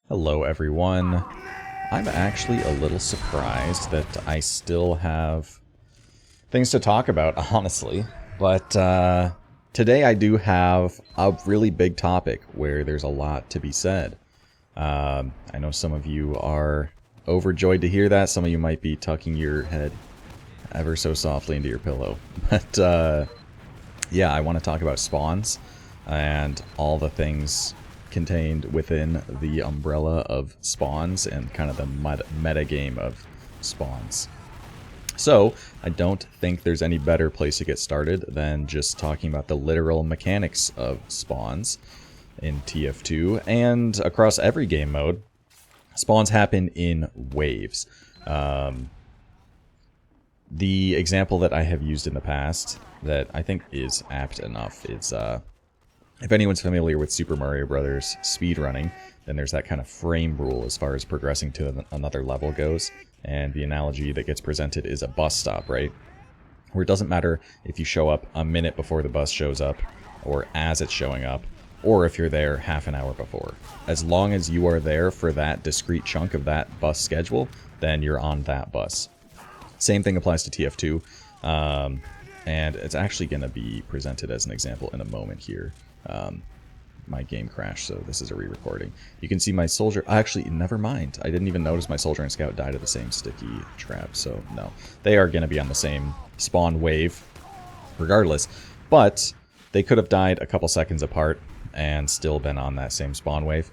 Hello everyone. I'm actually a little surprised that I still have things to talk about, honestly. But today I do have a really big topic where there's a lot to be said. I know some of you are overjoyed to hear that. Some of you might be tucking your head ever so softly into your pillow. But yeah, I want to talk about spawns and all the things contained within the umbrella of spawns and kind of the meta game of spawns. So, I don't think there's any better place to get started than just talking about the literal mechanics of spawns in TF2 and across every game mode. Spawns happen in waves. The example that I have used in the past that I think is apt enough is if anyone's familiar with Super Mario Brothers speedrunning, then there's that kind of frame rule as far as progressing to another level goes. And the analogy that gets presented is a bus stop, right? Where it doesn't matter if you show up a minute before the bus shows up, or as it's showing up, or if you're there half an hour before. As long as you are there for that discrete chunk of that bus schedule, then you're on that bus. Same thing applies to TF2, and it's actually going to be presented as an example in a moment here. My game crashed, so this is a re-recording. You can see my soldier... Actually, never mind. I didn't even notice my soldier and scout died of the same sticky trap, so no. They are going to be on the same spawn wave, regardless. But they could have died a couple seconds apart and still been on that same spawn wave.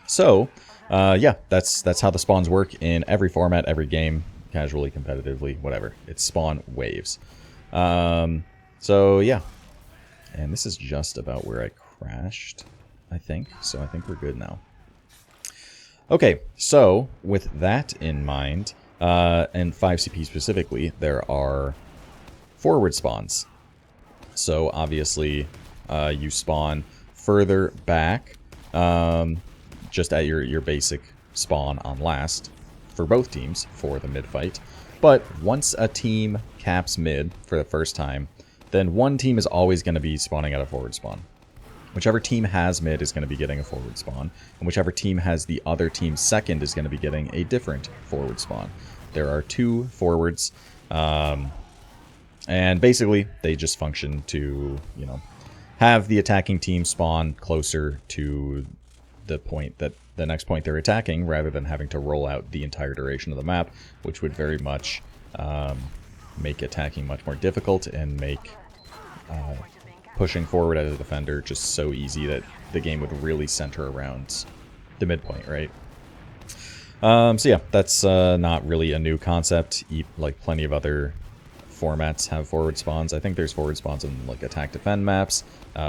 So, yeah, that's how the spawns work in every format, every game, casually, competitively, whatever. It's spawn waves. So, yeah. And this is just about where I crashed, I think. So I think we're good now. Okay, so with that in mind, and 5CP specifically, there are forward spawns. So obviously, you spawn further back, just at your basic spawn on last for both teams for the mid fight. But once a team caps mid for the first time, then one team is always going to be spawning at a forward spawn. Whichever team has mid is going to be getting a forward spawn, and whichever team has the other team's second is going to be getting a different forward spawn. There are two forwards, and basically they just function to, you know, have the attacking team spawn closer to the point that the next point they're attacking, rather than having to roll out the entire duration of the map, which would very much make attacking much more difficult and make pushing forward as a defender just so easy that the game would really center around the midpoint, right? So yeah, that's not really a new concept. Like plenty of other formats have forward spawns. I think there's forward spawns in like attack defend maps.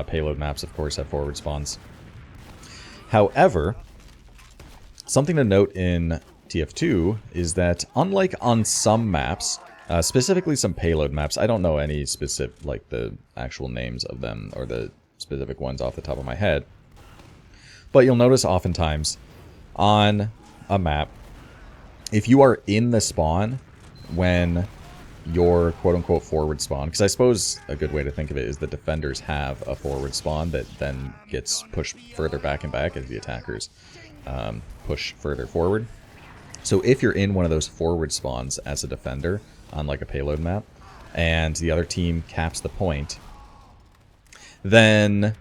Payload maps, of course, have forward spawns. However, something to note in TF2 is that unlike on some maps, specifically some payload maps, I don't know any specific, like the actual names of them or the specific ones off the top of my head, but you'll notice oftentimes on a map, if you are in the spawn when your quote-unquote forward spawn, because I suppose a good way to think of it is the defenders have a forward spawn that then gets pushed further back and back as the attackers push further forward. So if you're in one of those forward spawns as a defender on like a payload map, and the other team caps the point, then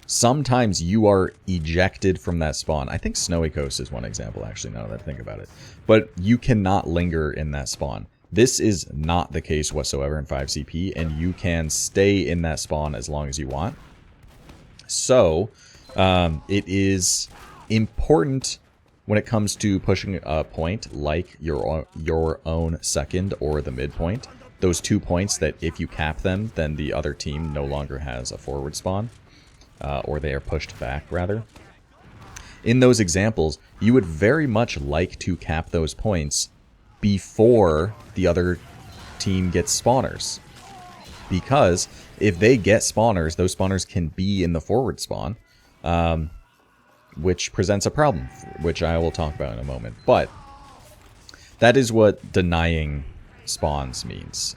sometimes you are ejected from that spawn. I think Snowy Coast is one example, actually, now that I think about it. But you cannot linger in that spawn. This is not the case whatsoever in 5CP, and you can stay in that spawn as long as you want. So, it is important when it comes to pushing a point like your own second or the midpoint. Those 2 points that if you cap them, then the other team no longer has a forward spawn, or they are pushed back, rather. In those examples, you would very much like to cap those points before the other team gets spawners. Because if they get spawners, those spawners can be in the forward spawn, which presents a problem, which I will talk about in a moment. But that is what denying spawns means.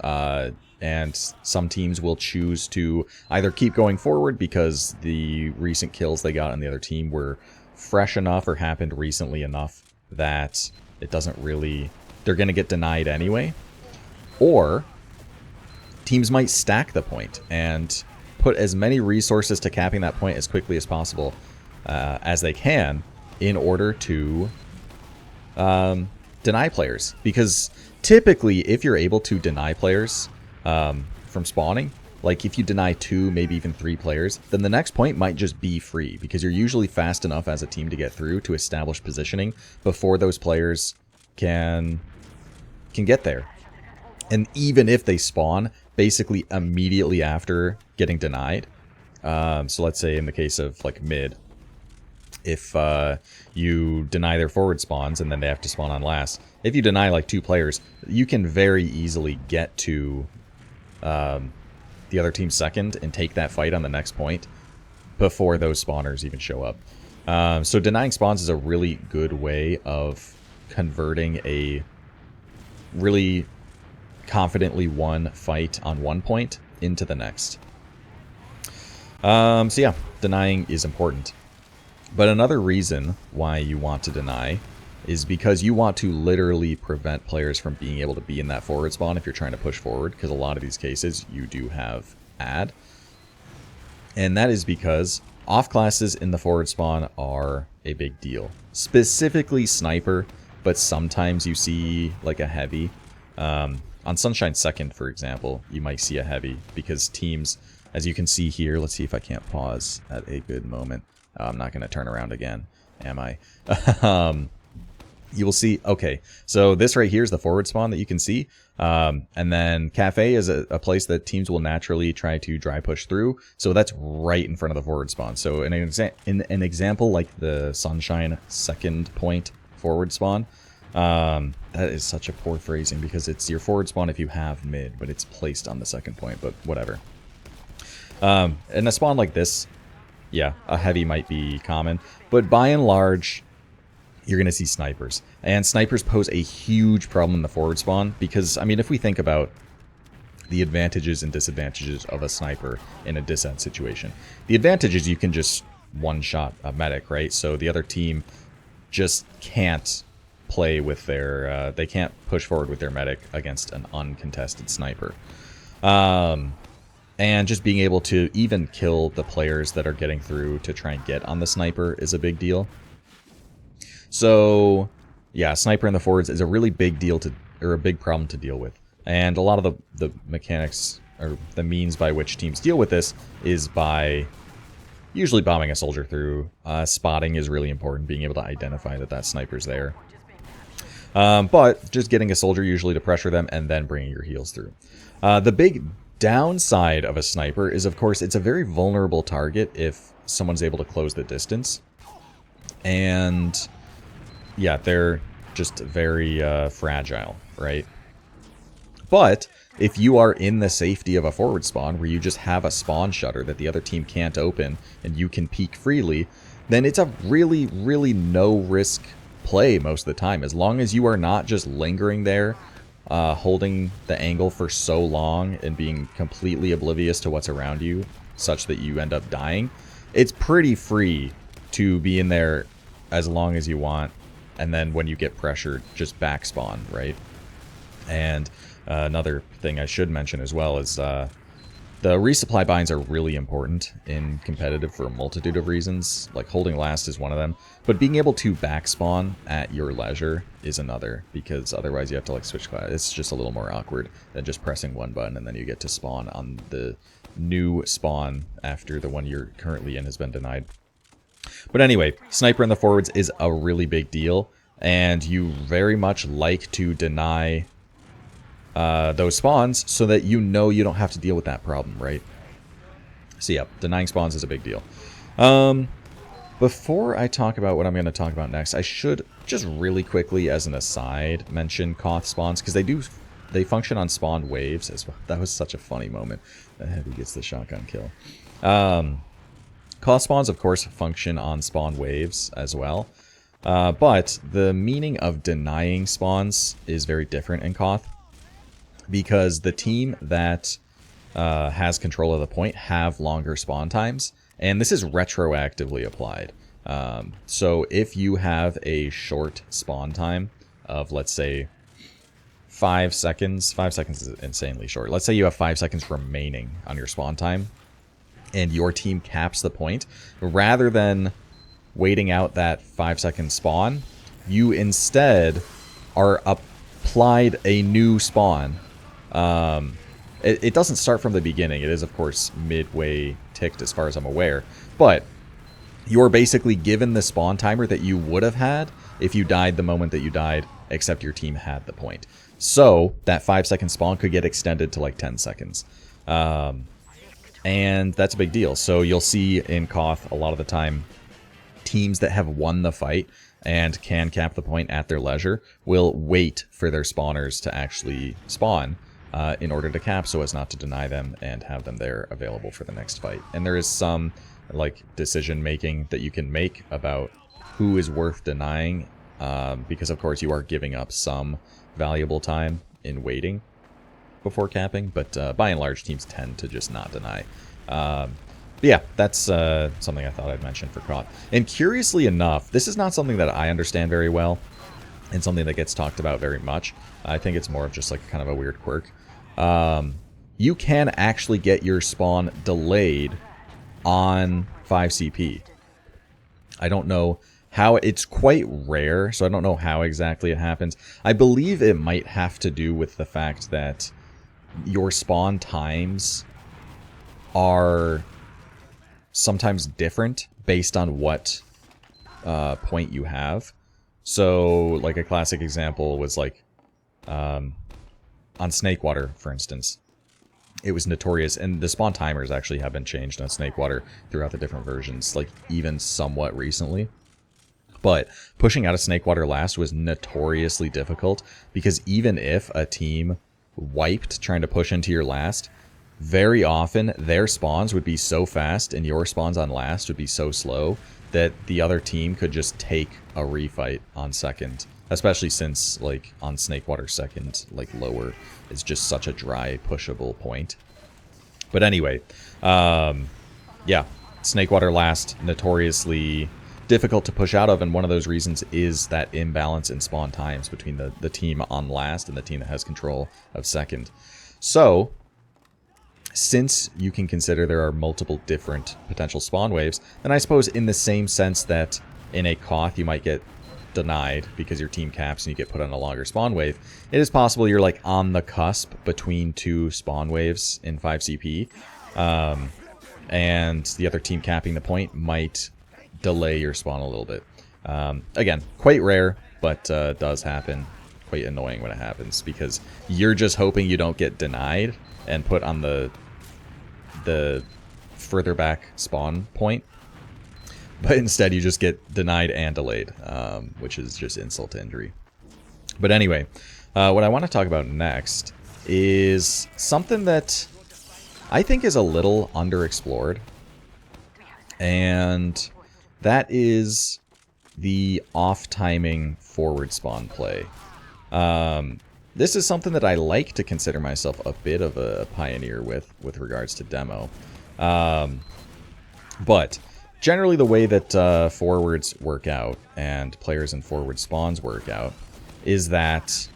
And some teams will choose to either keep going forward because the recent kills they got on the other team were fresh enough or happened recently enough that it doesn't really... they're going to get denied anyway. Or teams might stack the point and put as many resources to capping that point as quickly as possible as they can in order to deny players. Because typically, if you're able to deny players from spawning, like if you deny 2, maybe even 3 players, then the next point might just be free, because you're usually fast enough as a team to get through to establish positioning before those players can get there. And even if they spawn basically immediately after getting denied, so let's say in the case of like mid, if you deny their forward spawns and then they have to spawn on last, if you deny like 2 players, you can very easily get to the other team's second and take that fight on the next point before those spawners even show up. So denying spawns is a really good way of converting a really confidently won fight on one point into the next. So yeah, denying is important. But another reason why you want to deny is because you want to literally prevent players from being able to be in that forward spawn if you're trying to push forward, because a lot of these cases you do have ad. And that is because off classes in the forward spawn are a big deal. Specifically sniper, but sometimes you see like a heavy. On Sunshine 2nd, for example, you might see a heavy because teams, as you can see here, let's see if I can't pause at a good moment. I'm not going to turn around again, am I? You will see, okay, so this right here is the forward spawn that you can see. And then Cafe is a place that teams will naturally try to dry push through. So that's right in front of the forward spawn. So in an example like the Sunshine 2nd point forward spawn, that is such a poor phrasing because it's your forward spawn if you have mid, but it's placed on the second point, but whatever. In a spawn like this, yeah, a heavy might be common, but by and large, you're going to see snipers. And snipers pose a huge problem in the forward spawn because, I mean, if we think about the advantages and disadvantages of a sniper in a disad situation, the advantage is you can just one-shot a medic, right? So the other team just can't play with their, they can't push forward with their medic against an uncontested sniper. And just being able to even kill the players that are getting through to try and get on the sniper is a big deal. So, yeah, sniper in the forwards is a really big deal to, or a big problem to deal with. And a lot of the mechanics, or the means by which teams deal with this, is by usually bombing a soldier through. Spotting is really important, being able to identify that that sniper's there. But just getting a soldier usually to pressure them and then bringing your heals through. The big downside of a sniper is, of course, it's a very vulnerable target if someone's able to close the distance. And yeah, they're just very fragile, right? But if you are in the safety of a forward spawn where you just have a spawn shutter that the other team can't open and you can peek freely, then it's a really, really no-risk play most of the time. As long as you are not just lingering there, holding the angle for so long and being completely oblivious to what's around you, such that you end up dying, it's pretty free to be in there as long as you want, and then when you get pressured, just back spawn, right? And another thing I should mention as well is the resupply binds are really important in competitive for a multitude of reasons. Like holding last is one of them, but being able to back spawn at your leisure is another, because otherwise you have to like switch class. It's just a little more awkward than just pressing one button and then you get to spawn on the new spawn after the one you're currently in has been denied. But anyway, sniper in the forwards is a really big deal, and you very much like to deny those spawns so that you know you don't have to deal with that problem, right? So yeah, denying spawns is a big deal. Before I talk about what I'm going to talk about next, I should just really quickly, as an aside, mention Koth spawns, because they function on spawn waves as well. That was such a funny moment. The heavy gets the shotgun kill. Koth spawns, of course, function on spawn waves as well. But the meaning of denying spawns is very different in Koth, because the team that has control of the point have longer spawn times, and this is retroactively applied. So if you have a short spawn time of, let's say, 5 seconds. 5 seconds is insanely short. Let's say you have 5 seconds remaining on your spawn time, and your team caps the point. Rather than waiting out that 5-second spawn, you instead are applied a new spawn. It doesn't start from the beginning. It is, of course, midway ticked as far as I'm aware. But you're basically given the spawn timer that you would have had if you died the moment that you died, except your team had the point. So that 5-second spawn could get extended to like 10 seconds. And that's a big deal. So you'll see in Koth a lot of the time, teams that have won the fight and can cap the point at their leisure will wait for their spawners to actually spawn in order to cap, so as not to deny them and have them there available for the next fight. And there is some like decision making that you can make about who is worth denying, because of course you are giving up some valuable time in waiting before capping, but by and large teams tend to just not deny. But yeah, that's something I thought I'd mention for Koth. And curiously enough, this is not something that I understand very well and something that gets talked about very much. I think it's more of just like kind of a weird quirk. You can actually get your spawn delayed on 5CP. I don't know how. It's quite rare, so I don't know how exactly it happens. I believe it might have to do with the fact that your spawn times are sometimes different based on what point you have. So, like a classic example was like on Snakewater, for instance. It was notorious, and the spawn timers actually have been changed on Snakewater throughout the different versions, like even somewhat recently. But pushing out of Snakewater last was notoriously difficult, because even if a team wiped trying to push into your last, very often their spawns would be so fast and your spawns on last would be so slow that the other team could just take a refight on second. Especially since, like, on Snakewater second, like, lower is just such a dry, pushable point. But anyway, yeah, Snakewater last, notoriously difficult to push out of, and one of those reasons is that imbalance in spawn times between the team on last and the team that has control of second. So, since you can consider there are multiple different potential spawn waves, then I suppose in the same sense that in a Koth you might get denied because your team caps and you get put on a longer spawn wave, it is possible you're like on the cusp between two spawn waves in 5CP, and the other team capping the point might delay your spawn a little bit. Again, quite rare, but does happen. Quite annoying when it happens, because you're just hoping you don't get denied and put on the further back spawn point, but instead you just get denied and delayed, which is just insult to injury. But anyway, what I want to talk about next is something that I think is a little underexplored, and that is the off-timing forward spawn play. This is something that I like to consider myself a bit of a pioneer with regards to demo. But generally the way that forwards work out and players in forward spawns work out is that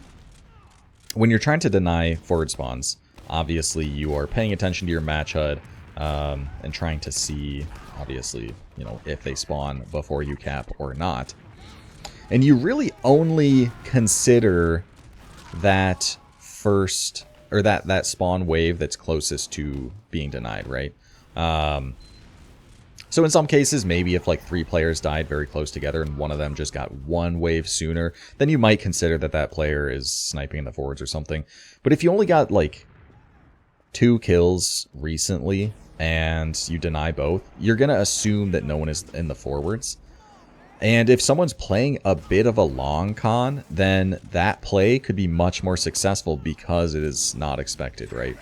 when you're trying to deny forward spawns, obviously you are paying attention to your match HUD and trying to see, obviously, you know, if they spawn before you cap or not. And you really only consider that first, or that spawn wave that's closest to being denied, right? So in some cases, maybe if like 3 players died very close together and one of them just got one wave sooner, then you might consider that that player is sniping in the forwards or something. But if you only got like 2 kills recently and you deny both, you're going to assume that no one is in the forwards. And if someone's playing a bit of a long con, then that play could be much more successful because it is not expected, right?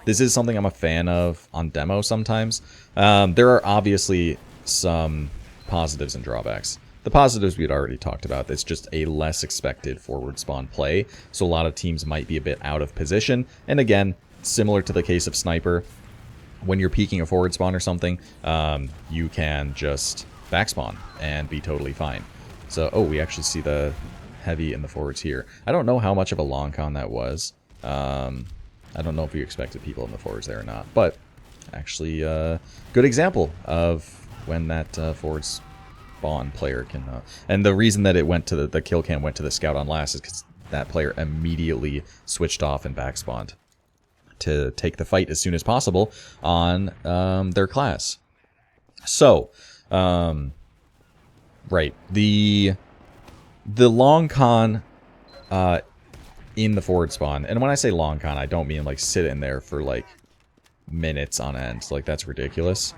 This is something I'm a fan of on demo sometimes. There are obviously some positives and drawbacks. The positives we had already talked about. It's just a less expected forward spawn play, so a lot of teams might be a bit out of position. And again, similar to the case of Sniper, when you're peeking a forward spawn or something, you can just backspawn and be totally fine. So, oh, we actually see the heavy and the forwards here. I don't know how much of a long con that was. I don't know if you expected people in the forwards there or not, but actually, good example of when that forward spawn player can... and the reason that it went to the kill cam went to the scout on last is because that player immediately switched off and backspawned to take the fight as soon as possible on their class. So, right, the long con in the forward spawn, and when I say long con, I don't mean like sit in there for like minutes on end, like that's ridiculous.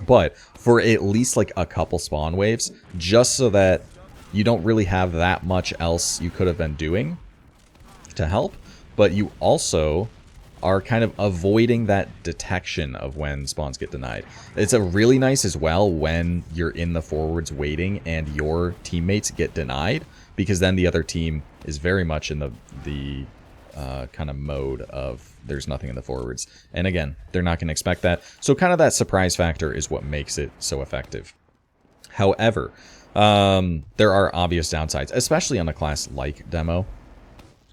But for at least like a couple spawn waves, just so that you don't really have that much else you could have been doing to help, but you also are kind of avoiding that detection of when spawns get denied. It's a really nice as well when you're in the forwards waiting and your teammates get denied, because then the other team is very much in the kind of mode of there's nothing in the forwards. And again, they're not going to expect that. So kind of that surprise factor is what makes it so effective. However, there are obvious downsides, especially on a class like Demo,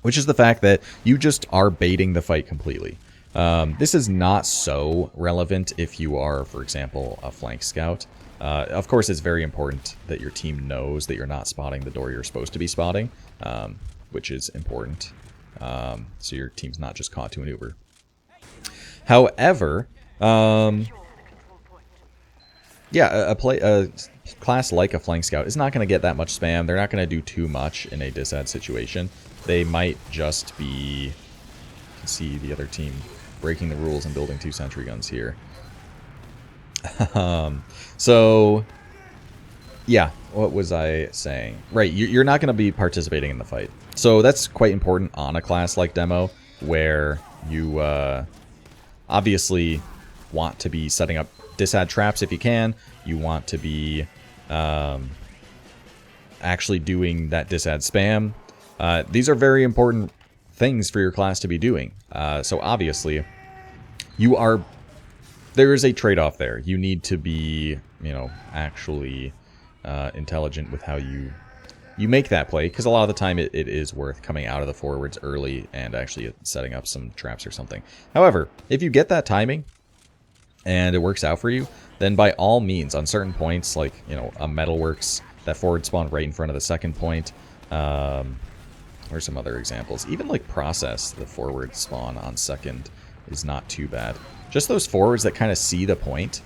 which is the fact that you just are baiting the fight completely. This is not so relevant if you are, for example, a flank scout. Of course, it's very important that your team knows that you're not spotting the door you're supposed to be spotting, which is important. So your team's not just caught to an Uber. However, yeah, a class like a flank scout is not going to get that much spam. They're not going to do too much in a disad situation. They might just be... You can see the other team breaking the rules and building 2 sentry guns here. So, yeah, what was I saying? Right, you're not going to be participating in the fight. So that's quite important on a class like Demo, where you obviously want to be setting up disad traps if you can. You want to be actually doing that disad spam. These are very important things for your class to be doing. So obviously, there is a trade-off there. You need to be, actually intelligent with how you make that play, because a lot of the time it is worth coming out of the forwards early and actually setting up some traps or something. However, if you get that timing and it works out for you, then by all means, on certain points, like, a metalworks, that forward spawn right in front of the second point, or some other examples. Even like process, the forward spawn on second is not too bad. Just those forwards that kind of see the point,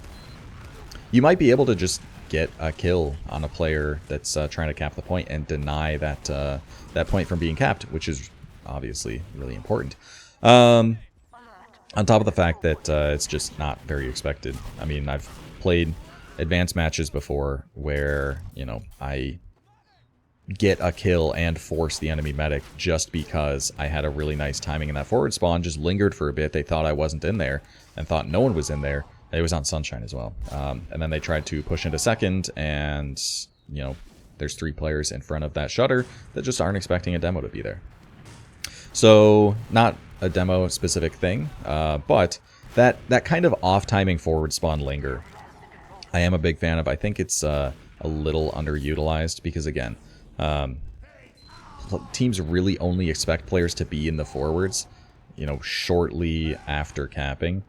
you might be able to just get a kill on a player that's trying to cap the point and deny that that point from being capped, which is obviously really important. On top of the fact that it's just not very expected. I mean, I've played advanced matches before where, I get a kill and force the enemy medic just because I had a really nice timing in that forward spawn, just lingered for a bit. They thought I wasn't in there and thought no one was in there. It was on Sunshine as well. And then they tried to push into second, and, there's 3 players in front of that shutter that just aren't expecting a demo to be there. So, not a demo specific thing, but that kind of off-timing forward spawn linger, I am a big fan of. I think it's a little underutilized because, again, teams really only expect players to be in the forwards, shortly after capping.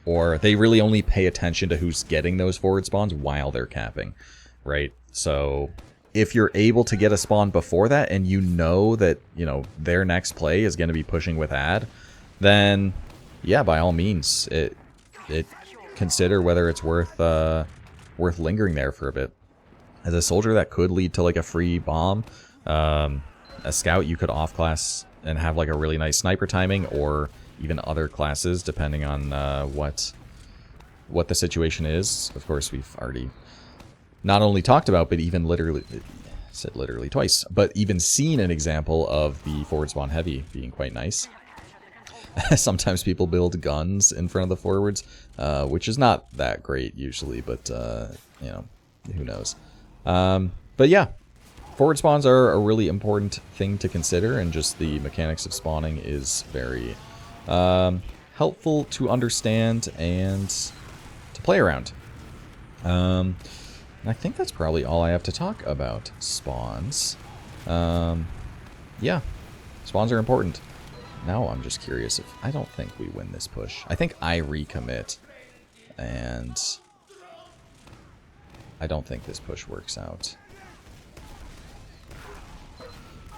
Or they really only pay attention to who's getting those forward spawns while they're capping, right? So if you're able to get a spawn before that and you know that, their next play is going to be pushing with ad, then, yeah, by all means, it consider whether it's worth lingering there for a bit. As a soldier, that could lead to like a free bomb. A scout, you could off-class and have like a really nice sniper timing, or even other classes, depending on what the situation is. Of course, we've already not only talked about, but even said literally twice, but even seen an example of the forward spawn heavy being quite nice. Sometimes people build guns in front of the forwards, which is not that great usually, but, who knows. But yeah, forward spawns are a really important thing to consider, and just the mechanics of spawning is very helpful to understand and to play around. I think that's probably all I have to talk about spawns. Yeah, spawns are important. Now I'm just curious if... I don't think we win this push. I think I recommit, and I don't think this push works out.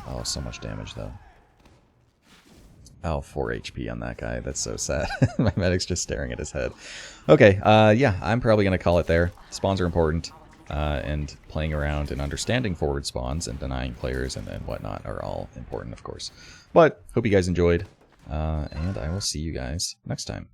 Oh, so much damage, though. Oh, 4 HP on that guy. That's so sad. My medic's just staring at his head. Okay, yeah, I'm probably going to call it there. Spawns are important, and playing around and understanding forward spawns and denying players and whatnot are all important, of course. But, hope you guys enjoyed, and I will see you guys next time.